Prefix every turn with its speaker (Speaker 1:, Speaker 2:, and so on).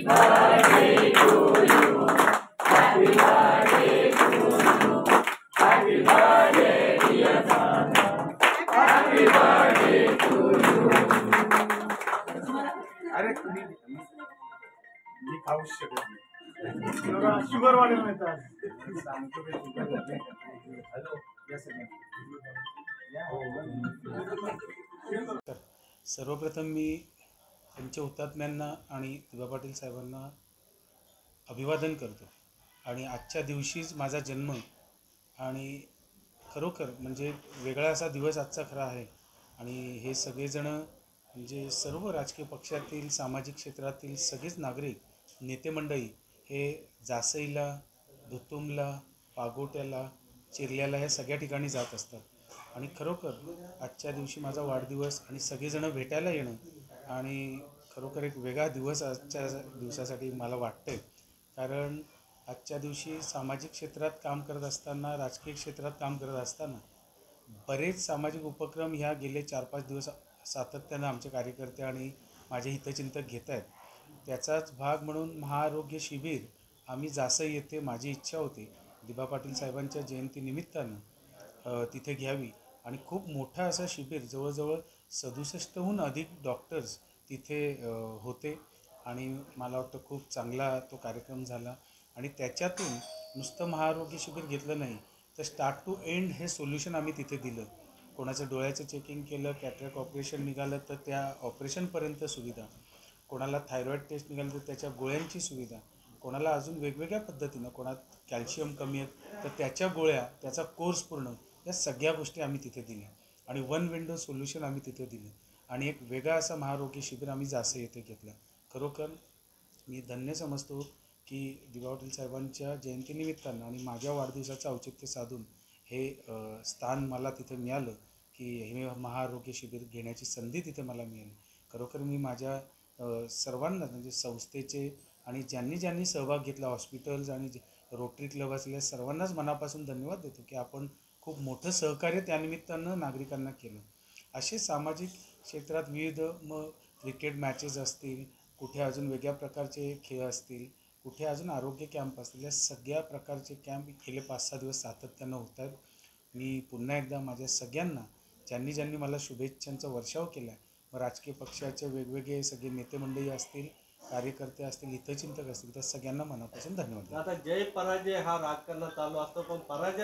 Speaker 1: अरे मी खाऊ शकत नाही, शुगर वाढेल नाही सांगतो.
Speaker 2: सर्वप्रथम मी त्यांच्या हुतात्म्यांना आणि दिबा पाटील साहेबांना अभिवादन करतो. आणि आजच्या दिवशीच माझा जन्म आणि खरोखर म्हणजे वेगळा असा दिवस आजचा खरा आहे. आणि हे सगळेजण म्हणजे सर्व राजकीय पक्षातील, सामाजिक क्षेत्रातील सगळेच नागरिक, नेते मंडळी हे जासईला, धुतुमला, पागोट्याला, चिरल्याला ह्या सगळ्या ठिकाणी जात असतात. आणि खरोखर आजच्या दिवशी माझा वाढदिवस आणि सगळेजणं भेटायला येणं आणि खरोखर एक वेगळा दिवस आजच्या दिवसासाठी मला वाटते. कारण आजच्या दिवशी सामाजिक क्षेत्रात काम करत असताना, राजकीय क्षेत्रात काम करत असताना बरेच सामाजिक उपक्रम ह्या गेले 4-5 दिवस सातत्यानं आमचे कार्यकर्ते आणि माझे हितचिंतक घेत आहेत. त्याचाच भाग म्हणून महाआरोग्य शिबिर आम्ही जासई येथे, माझी इच्छा होती दिबा पाटील साहेबांच्या जयंतीनिमित्तानं तिथे घ्यावी. आणि खूप मोठा असा शिबिर, जवळजवळ 67हून अधिक डॉक्टर्स तिथे होते. आणि मला वाटतं खूप चांगला तो कार्यक्रम झाला. आणि त्याच्यातून नुसतं महाआरोग्य शिबिर घेतलं नाही, तर स्टार्ट टू एंड हे सोल्युशन आम्ही तिथे दिलं. कोणाचं डोळ्याचं चेकिंग केलं, कॅटरॅक्ट ऑपरेशन निघालं तर त्या ऑपरेशनपर्यंत सुविधा, कोणाला थायरॉईड टेस्ट निघाली तर त्याच्या गोळ्यांची सुविधा, कोणाला अजून वेगवेगळ्या पद्धतीनं, कोणात कॅल्शियम कमी आहेत तर त्याच्या गोळ्या, त्याचा कोर्स पूर्ण, या सगळ्या गोष्टी आम्ही तिथे दिल्या. आणि वन विंडो सोल्युशन आम्ही तिथे दिलं. आणि एक वेगळा असा महाआरोग्य शिबिर आम्ही जासई येथे घेतलं. खरोखर मी धन्य समजतो की दिबा पाटील साहेबांच्या जयंतीनिमित्तानं आणि माझ्या वाढदिवसाचं औचित्य साधून हे स्थान मला तिथे मिळालं, की हे महाआरोग्य शिबिर घेण्याची संधी तिथे मला मिळाली. खरोखर मी माझ्या सर्वांना, म्हणजे संस्थेचे आणि ज्यांनी ज्यांनी सहभाग घेतला, हॉस्पिटल्स आणि रोटरी क्लब असलेल्या सर्वांनाच मनापासून धन्यवाद देतो की आपण खूप मोठं सहकार्य त्यानिमित्तानं नागरिकांना केलं. असे सामाजिक क्षेत्रात विविध, मग क्रिकेट मॅचेस असतील, कुठे अजून वेगळ्या प्रकारचे खेळ असतील, कुठे अजून आरोग्य कॅम्प असतील, या सगळ्या प्रकारचे कॅम्प गेले 5-6 दिवस सातत्यानं होत आहेत. मी पुन्हा एकदा माझ्या सगळ्यांना, ज्यांनी ज्यांनी मला शुभेच्छांचा वर्षाव केला आहे, मग राजकीय पक्षाचे वेगवेगळे सगळे नेते मंडळी असतील, कार्यकर्ते असतील, हितचिंतक असतील, त्या सगळ्यांना मनापासून धन्यवाद.
Speaker 3: आता जय पराजय हा राजकारणात चालू असतो, पण पराजय